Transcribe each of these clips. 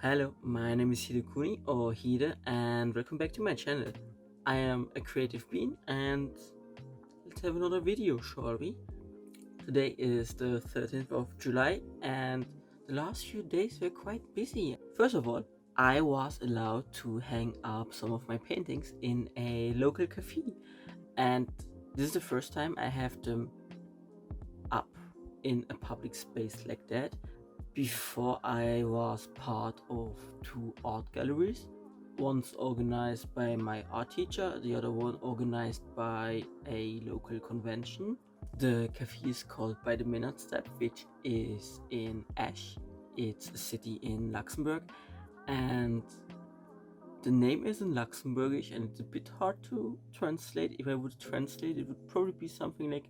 Hello, my name is Hidekuni or Hide, and welcome back to my channel. I am a creative being, and let's have another video, shall we? Today is the 13th of July, and the last few days were quite busy. First of all, I was allowed to hang up some of my paintings in a local cafe, and this is the first time I have them up in a public space like that. Before, I was part of two art galleries, one's organized by my art teacher, the other one organized by a local convention. The cafe is called By the Minute Step, which is in Ash. It's a city in Luxembourg, and the name is in Luxembourgish, and it's a bit hard to translate. If I would translate, it would probably be something like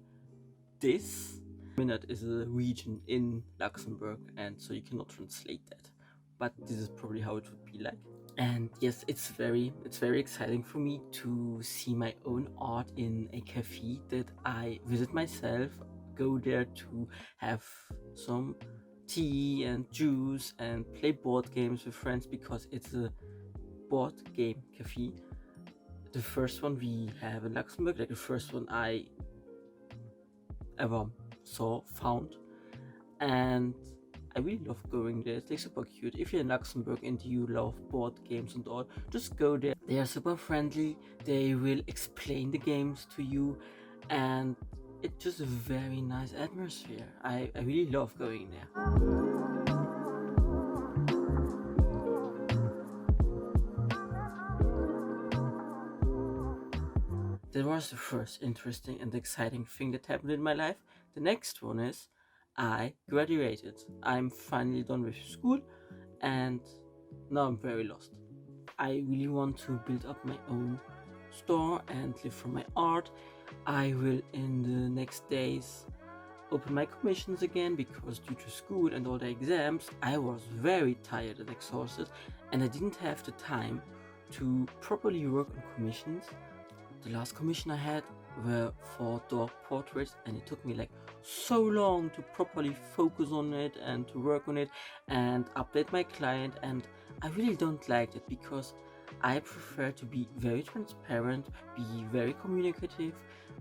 this. Minute is a region in Luxembourg, and so you cannot translate that, but this is probably how it would be like. And yes, it's very exciting for me to see my own art in a cafe that I visit myself, go there to have some tea and juice and play board games with friends, because it's a board game cafe. The first one we have in Luxembourg, like the first one I ever found, and I really love going there. It's like super cute. If you're in Luxembourg and you love board games and all, just go there. They are super friendly, they will explain the games to you, and it's just a very nice atmosphere. I really love going there. That was the first interesting and exciting thing that happened in my life. The next one is I graduated. I'm finally done with school, and now I'm very lost. I really want to build up my own store and live from my art. I will in the next days open my commissions again, because due to school and all the exams I was very tired and exhausted, and I didn't have the time to properly work on commissions. The last commission I had were for dog portraits, and it took me like so long to properly focus on it and to work on it and update my client, and I really don't like it, because I prefer to be very transparent, be very communicative,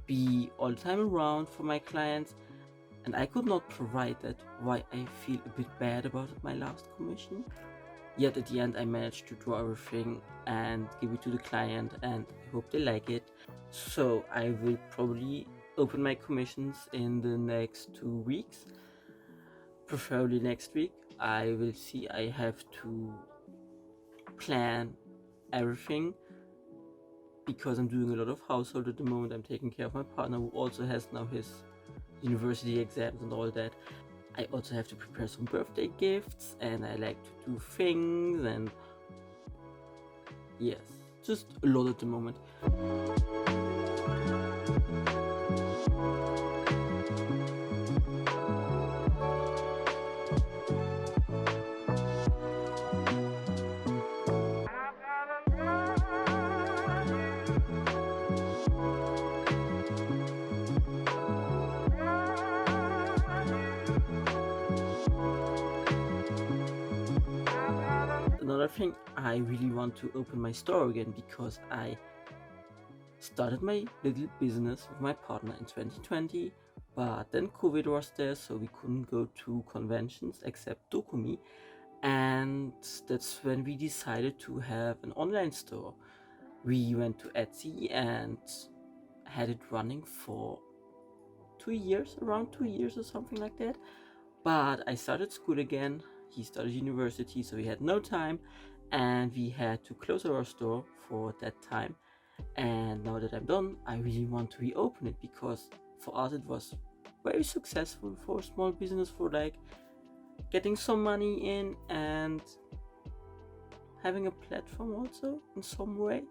be all the time around for my clients, and I could not provide that. Why I feel a bit bad about it, my last commission. Yet at the end I managed to draw everything and give it to the client, and I hope they like it. So I will probably open my commissions in the next 2 weeks, preferably next week. I will see. I have to plan everything, because I'm doing a lot of household at the moment. I'm taking care of my partner, who also has now his university exams and all that. I also have to prepare some birthday gifts, and I like to do things, and yes, just a lot at the moment. Another thing, I really want to open my store again, because I started my little business with my partner in 2020, but then COVID was there, so we couldn't go to conventions except Dokumi, and that's when we decided to have an online store. We went to Etsy and had it running for 2 years, around 2 years or something like that. But I started school again, he started university, so we had no time, and we had to close our store for that time. And now that I'm done, I really want to reopen it, because for us it was very successful for a small business, for like getting some money in and having a platform also in some way.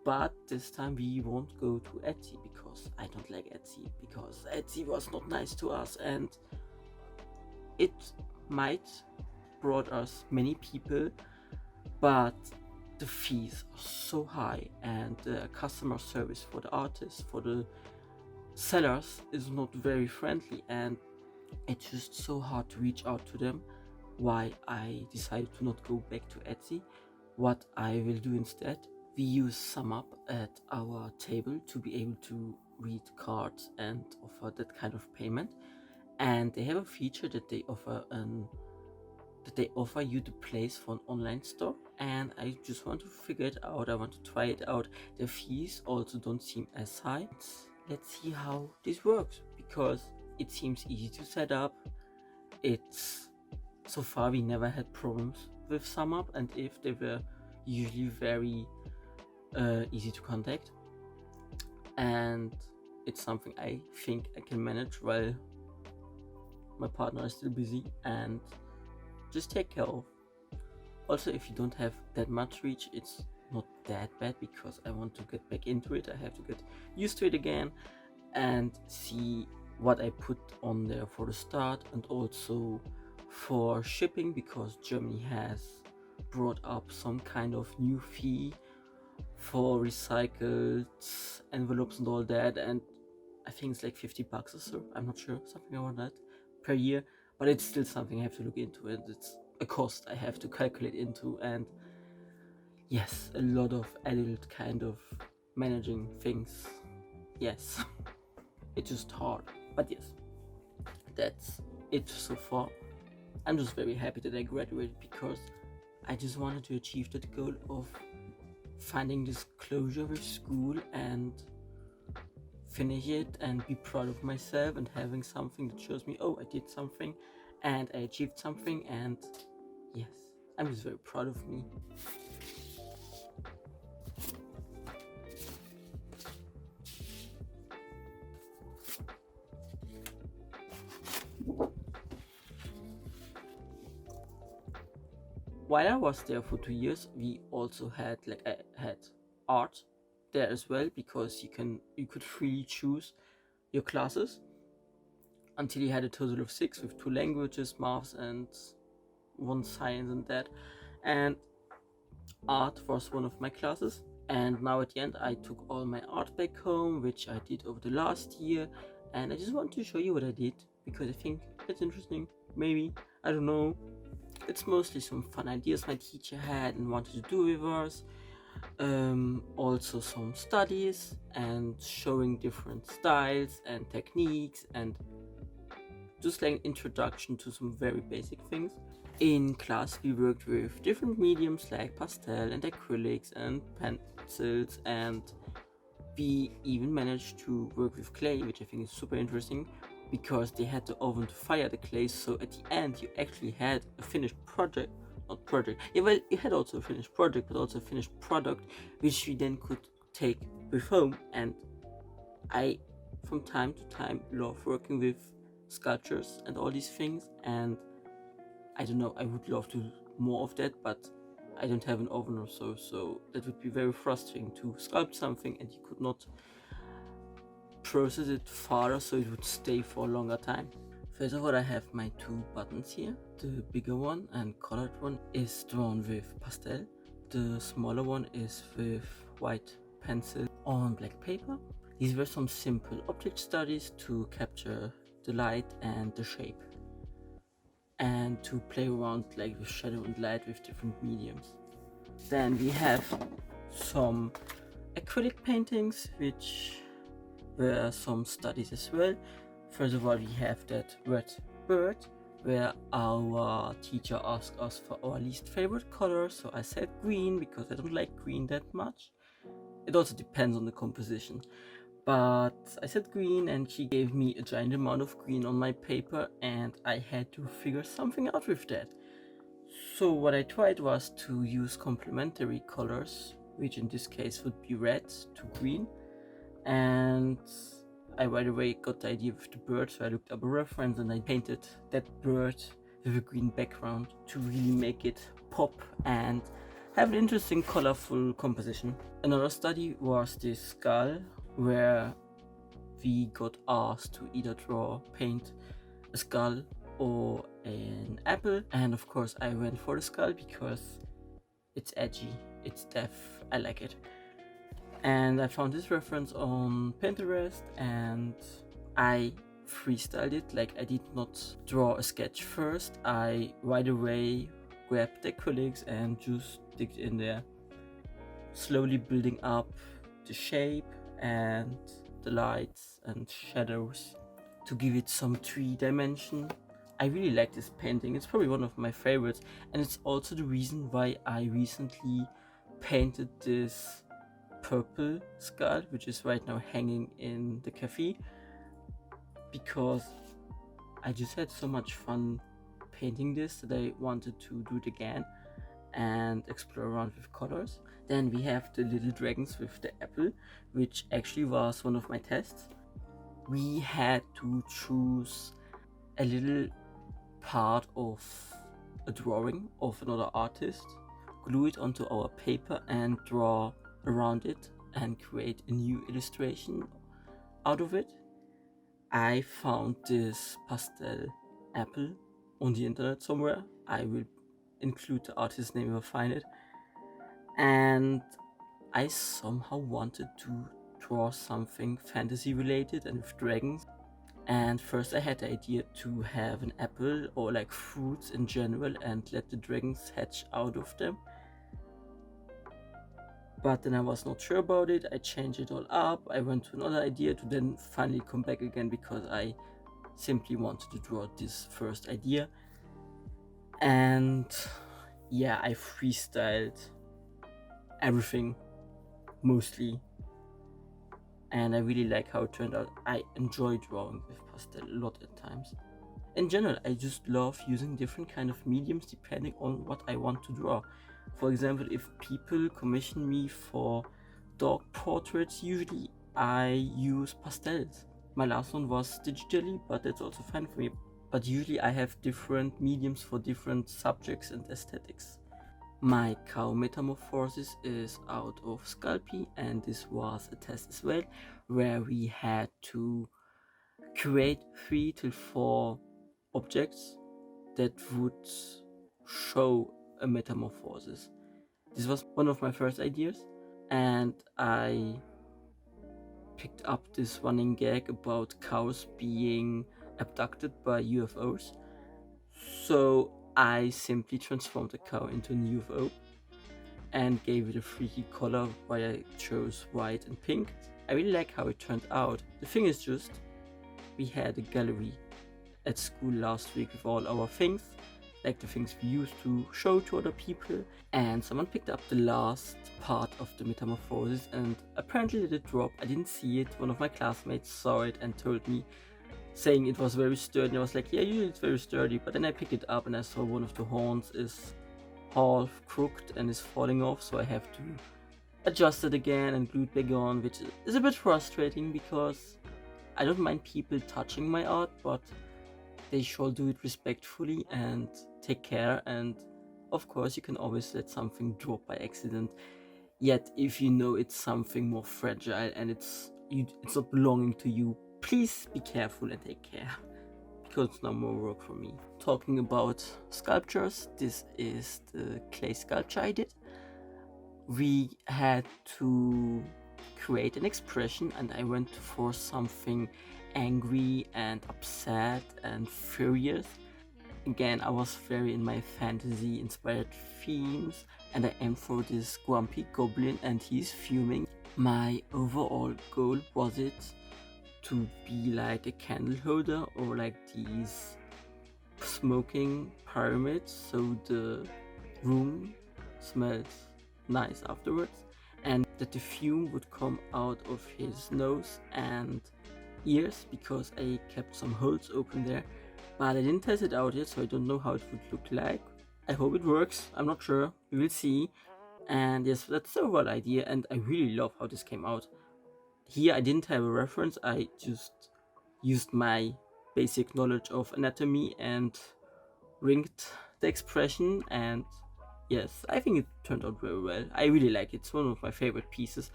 But this time we won't go to Etsy, because I don't like Etsy, because Etsy was not nice to us, and it might brought us many people, but the fees are so high, and the customer service for the artists, for the sellers, is not very friendly, and it's just so hard to reach out to them why I decided to not go back to Etsy. What I will do instead, we use SumUp at our table to be able to read cards and offer that kind of payment. And they have a feature that they offer you the place for an online store, and I just want to figure it out. I want to try it out. The fees also don't seem as high. Let's see how this works, because it seems easy to set up. It's so far we never had problems with SumUp, and if they were usually very easy to contact, and it's something I think I can manage while my partner is still busy and just take care of. Also, if you don't have that much reach, it's not that bad, because I want to get back into it. I have to get used to it again and see what I put on there for the start, and also for shipping, because Germany has brought up some kind of new fee for recycled envelopes and all that, and I think it's like $50 or so, I'm not sure, something around that per year, but it's still something I have to look into, and it's a cost I have to calculate into, and yes, a lot of adult kind of managing things. Yes, it's just hard, but yes, that's it so far. I'm just very happy that I graduated, because I just wanted to achieve that goal of finding this closure with school and finish it and be proud of myself, and having something that shows me, oh, I did something and I achieved something, and yes, I'm just very proud of me. While I was there for 2 years, we also had I had art there as well, because you could freely choose your classes until you had a total of 6, with 2 languages, maths and 1 science and that. And art was one of my classes. And now at the end, I took all my art back home, which I did over the last year. And I just want to show you what I did, because I think it's interesting. Maybe, I don't know. It's mostly some fun ideas my teacher had and wanted to do with us. Also some studies and showing different styles and techniques, and just like an introduction to some very basic things. In class we worked with different mediums like pastel and acrylics and pencils, and we even managed to work with clay, which I think is super interesting, because they had the oven to fire the clay, so at the end you actually had a finished project. Not project, yeah, well, you had also a finished project, but also a finished product, which we then could take with home. And I, from time to time, love working with sculptures and all these things, and I don't know, I would love to do more of that, but I don't have an oven or so, so that would be very frustrating to sculpt something and you could not process it farther, so it would stay for a longer time. First of all, I have my 2 buttons here. The bigger one and colored one is drawn with pastel. The smaller one is with white pencil on black paper. These were some simple object studies to capture the light and the shape, and to play around like with shadow and light with different mediums. Then we have some acrylic paintings, which were some studies as well. First of all, we have that red bird, where our teacher asked us for our least favorite color, so I said green, because I don't like green that much. It also depends on the composition, but I said green, and she gave me a giant amount of green on my paper, and I had to figure something out with that. So what I tried was to use complementary colors, which in this case would be red to green, and I right away got the idea with the bird, so I looked up a reference and I painted that bird with a green background to really make it pop and have an interesting colorful composition. Another study was this skull, where we got asked to either paint a skull or an apple, and of course I went for the skull because it's edgy, it's deaf, I like it. And I found this reference on Pinterest, and I freestyled it. Like, I did not draw a sketch first. I right away grabbed the acrylics and just digged in there, slowly building up the shape and the lights and shadows to give it some 3 dimension. I really like this painting. It's probably one of my favorites, and it's also the reason why I recently painted this purple skull, which is right now hanging in the cafe, because I just had so much fun painting this that I wanted to do it again and explore around with colors. Then we have the little dragons with the apple, which actually was one of my tests. We had to choose a little part of a drawing of another artist, glue it onto our paper and draw around it and create a new illustration out of it. I found this pastel apple on the internet somewhere. I will include the artist's name if I find it. And I somehow wanted to draw something fantasy related and with dragons. And first I had the idea to have an apple or like fruits in general and let the dragons hatch out of them. But then I was not sure about it. I changed it all up. I went to another idea to then finally come back again because I simply wanted to draw this first idea. And yeah, I freestyled everything mostly, and I really like how it turned out. I enjoy drawing with pastel a lot at times. In general, I just love using different kind of mediums depending on what I want to draw. For example, if people commission me for dog portraits, usually I use pastels. My last one was digitally, but that's also fine for me. But usually I have different mediums for different subjects and aesthetics. My cow metamorphosis is out of Sculpey, and this was a test as well, where we had to create 3 to 4 objects that would show a metamorphosis. This was one of my first ideas, and I picked up this running gag about cows being abducted by UFOs. So I simply transformed the cow into an UFO and gave it a freaky color, why I chose white and pink. I really like how it turned out. The thing is just, we had a gallery at school last week with all our things, like the things we used to show to other people, and someone picked up the last part of the metamorphosis and apparently let it drop. I didn't see it. One of my classmates saw it and told me, saying it was very sturdy, and I was like, yeah, usually it's very sturdy, but then I picked it up and I saw one of the horns is half crooked and is falling off, so I have to adjust it again and glue it back on, which is a bit frustrating because I don't mind people touching my art, but they should do it respectfully and take care, and of course you can always let something drop by accident. Yet if you know it's something more fragile and it's not belonging to you, please be careful and take care, because it's no more work for me. Talking about sculptures, this is the clay sculpture I did. We had to create an expression and I went for something angry and upset and furious. Again, I was very in my fantasy inspired themes, and I aimed for this grumpy goblin and he's fuming. My overall goal was it to be like a candle holder or like these smoking pyramids, so the room smells nice afterwards, and that the fume would come out of his nose and ears, because I kept some holes open there, but I didn't test it out yet, so I don't know how it would look like. I hope it works. I'm not sure. We will see. And yes, that's the overall idea, and I really love how this came out. Here I didn't have a reference. I just used my basic knowledge of anatomy and ringed the expression, and yes, I think it turned out very well. I really like it. It's one of my favorite pieces.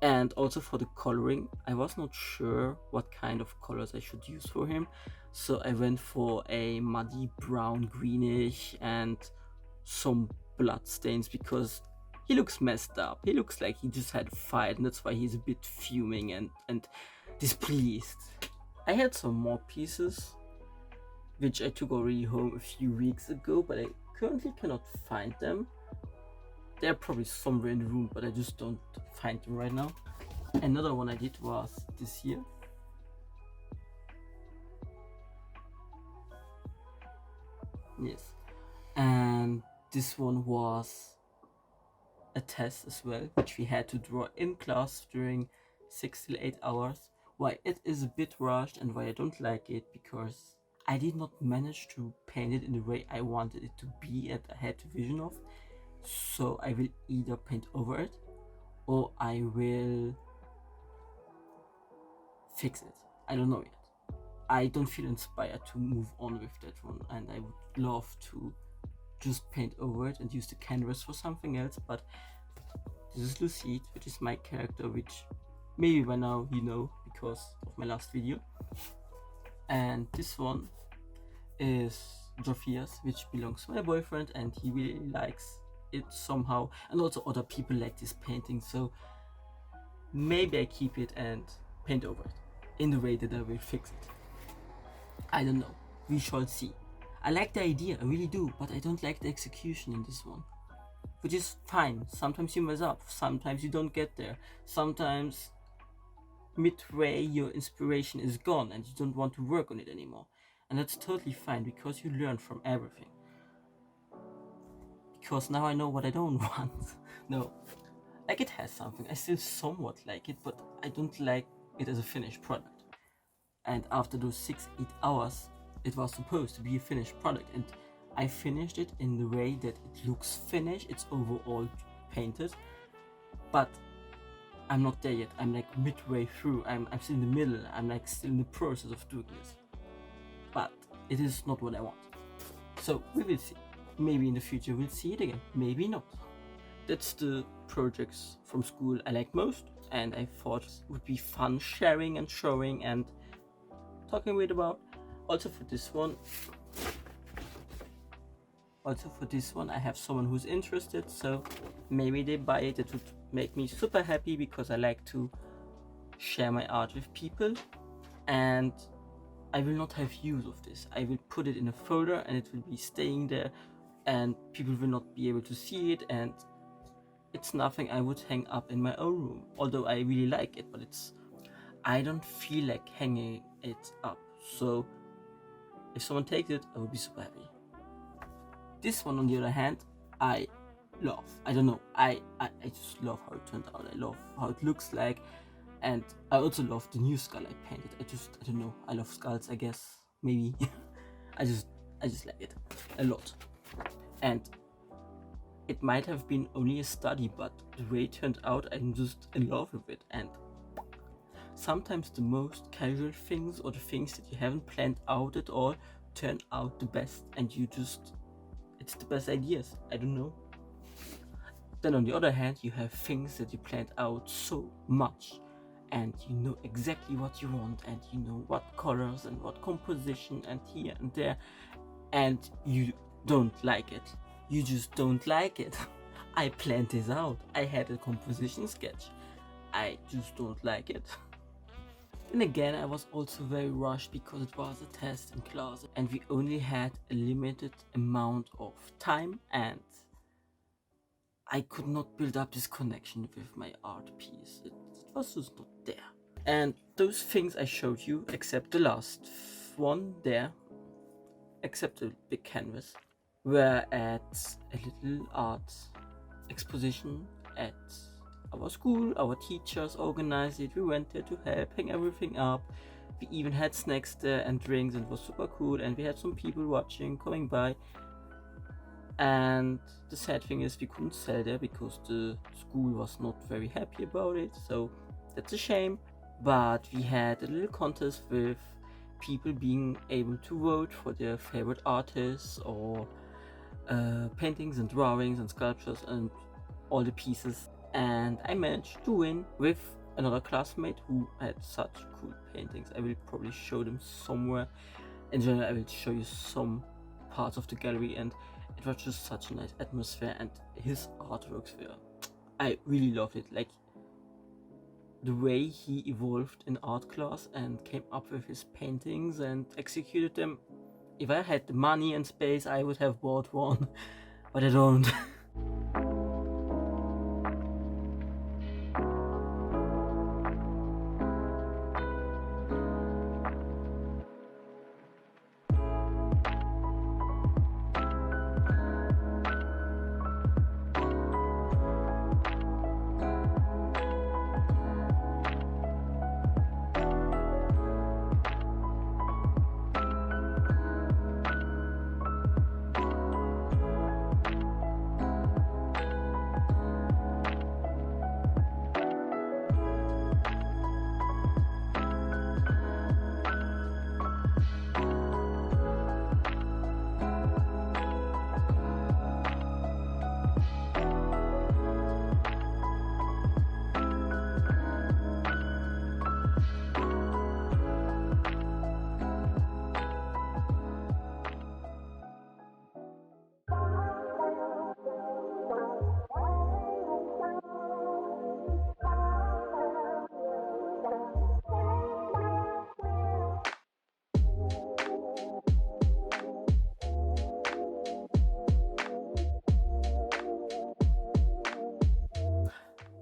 And also for the coloring, I was not sure what kind of colors I should use for him, so I went for a muddy brown greenish and some blood stains, because he looks messed up. He looks like he just had a fight, and that's why he's a bit fuming and displeased. I had some more pieces which I took already home a few weeks ago, but I currently cannot find them. They're probably somewhere in the room, but I just don't find them right now. Another one I did was this year. Yes. And this one was a test as well, which we had to draw in class during 6 to 8 hours. Why it is a bit rushed and why I don't like it, because I did not manage to paint it in the way I wanted it to be and I had a vision of. So I will either paint over it or I will fix it. I don't know yet. I don't feel inspired to move on with that one, and I would love to just paint over it and use the canvas for something else. But this is Lucid, which is my character, which maybe by now you know because of my last video. And this one is Jophias, which belongs to my boyfriend, and he really likes it somehow, and also other people like this painting, so maybe I keep it and paint over it in the way that I will fix it. I don't know, we shall see. I like the idea, I really do, but I don't like the execution in this one, which is fine. Sometimes you mess up, sometimes you don't get there, sometimes midway your inspiration is gone and you don't want to work on it anymore, and that's totally fine because you learn from everything. Because now I know what I don't want. No, like it has something, I still somewhat like it, but I don't like it as a finished product. And after those 6-8 hours, it was supposed to be a finished product, and I finished it in the way that it looks finished, it's overall painted, but I'm not there yet. I'm like midway through, I'm still in the middle, I'm like still in the process of doing this, but it is not what I want. So we will see. Maybe in the future we'll see it again, maybe not. That's the projects from school I like most, and I thought it would be fun sharing and showing and talking with about. Also for this one, I have someone who's interested, so maybe they buy it. It would make me super happy because I like to share my art with people, and I will not have use of this. I will put it in a folder and it will be staying there and people will not be able to see it, and it's nothing I would hang up in my own room, although I really like it, but I don't feel like hanging it up. So if someone takes it, I will be super happy. This one on the other hand, I love. I don't know, I just love how it turned out. I love how it looks like, and I also love the new skull I painted. I don't know, I love skulls, I guess, maybe. I just like it a lot, and it might have been only a study, but the way it turned out, I'm just in love with it. And sometimes the most casual things, or the things that you haven't planned out at all, turn out the best, and it's the best ideas. I don't know. Then on the other hand, you have things that you planned out so much, and you know exactly what you want, and you know what colors and what composition and here and there, and you don't like it. You just don't like it. I planned this out. I had a composition sketch. I just don't like it. Then again, I was also very rushed because it was a test in class and we only had a limited amount of time, and I could not build up this connection with my art piece. It was just not there. And those things I showed you, except the last one there, except the big canvas, were at a little art exposition at our school. Our teachers organized it. We went there to help hang everything up. We even had snacks there and drinks, and it was super cool, and we had some people watching, coming by. And the sad thing is we couldn't sell there because the school was not very happy about it, so that's a shame. But we had a little contest with people being able to vote for their favorite artists, or paintings and drawings and sculptures and all the pieces, and I managed to win with another classmate who had such cool paintings. I will probably show them somewhere. In general, I will show you some parts of the gallery, and it was just such a nice atmosphere, and his artworks were, I really loved it. Like, the way he evolved in art class and came up with his paintings and executed them. If I had the money and space, I would have bought one, but I don't.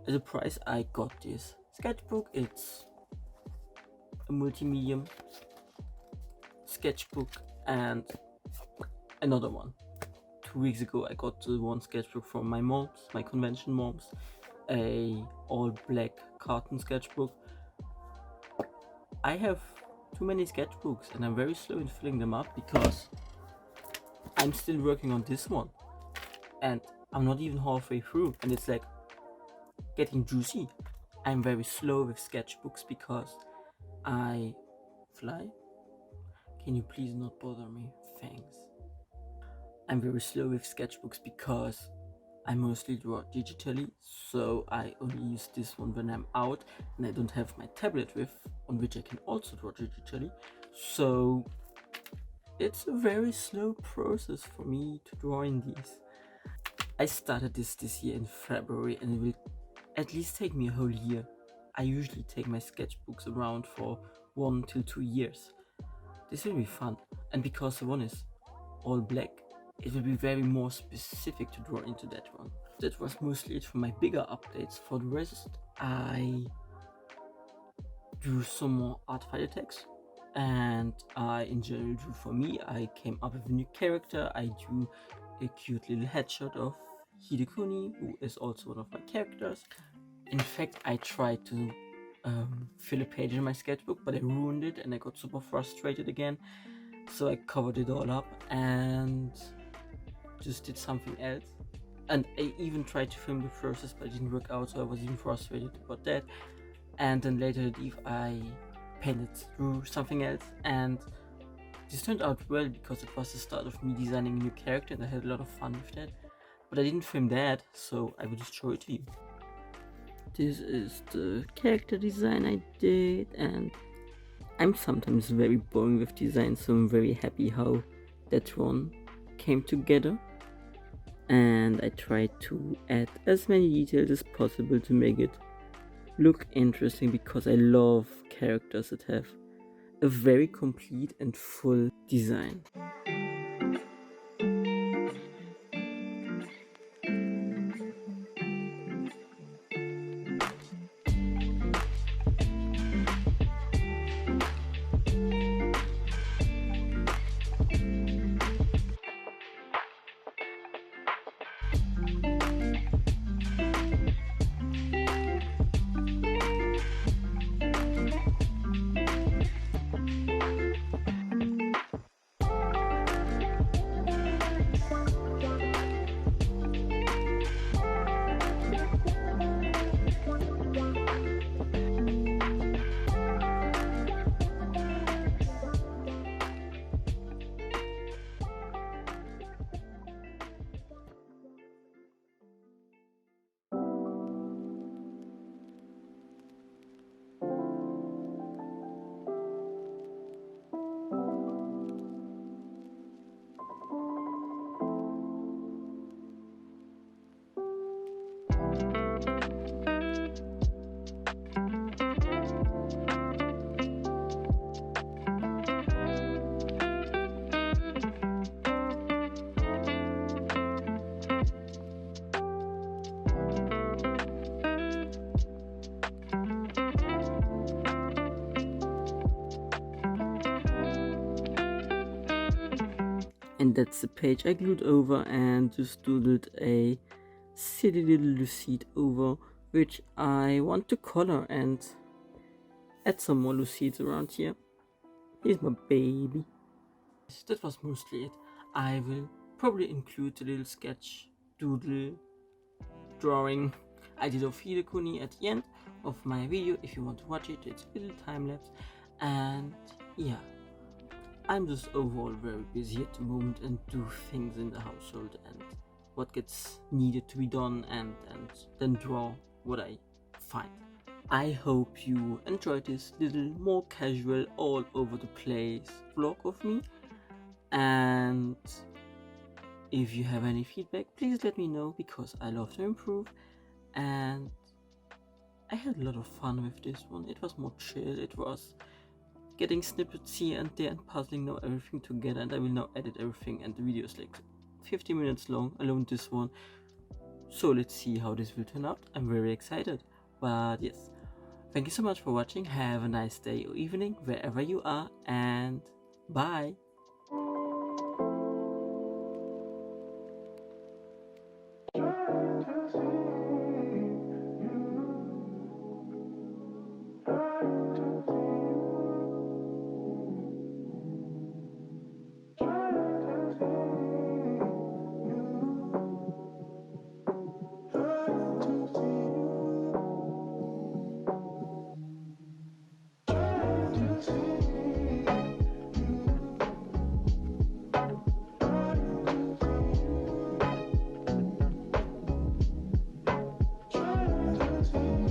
As a prize, I got this sketchbook. It's a multi-medium sketchbook and another one. 2 weeks ago I got the one sketchbook from my mom's, my convention mom's, a all black carton sketchbook. I have too many sketchbooks and I'm very slow in filling them up because I'm still working on this one and I'm not even halfway through and it's like getting juicy. I'm very slow with sketchbooks because I fly. Can you please not bother me? Thanks. I'm very slow with sketchbooks because I mostly draw digitally, so I only use this one when I'm out and I don't have my tablet with, on which I can also draw digitally. So it's a very slow process for me to draw in these. I started this year in February and it will at least take me a whole year. I usually take my sketchbooks around for 1 to 2 years. This will be fun, and because the one is all black, it will be very more specific to draw into that one. That was mostly it for my bigger updates. For the rest, I drew some more art file text, and I in general drew for me. I came up with a new character. I drew a cute little headshot of Hidekuni, who is also one of my characters. In fact, I tried to fill a page in my sketchbook, but I ruined it and I got super frustrated again. So I covered it all up and just did something else. And I even tried to film the process, but it didn't work out, so I was even frustrated about that. And then later that eve, I painted through something else, and this turned out well because it was the start of me designing a new character, and I had a lot of fun with that. But I didn't film that, so I will just show it to you. This is the character design I did, and I'm sometimes very boring with design, so I'm very happy how that one came together. And I tried to add as many details as possible to make it look interesting because I love characters that have a very complete and full design. And that's the page I glued over and just doodled a silly little lucite over, which I want to color and add some more lucides around here. Here's my baby. That was mostly it. I will probably include a little sketch doodle drawing I did of Hidekuni at the end of my video if you want to watch it. It's a little time lapse, and yeah, I'm just overall very busy at the moment and do things in the household and what gets needed to be done, and then draw what I find. I hope you enjoyed this little more casual, all over the place vlog of me, and if you have any feedback, please let me know because I love to improve. And I had a lot of fun with this one. It was more chill. It was getting snippets here and there and puzzling now everything together, and I will now edit everything, and the video is like 50 minutes long alone, this one. So let's see how this will turn out. I'm very excited. But yes, thank you so much for watching. Have a nice day or evening wherever you are, and bye.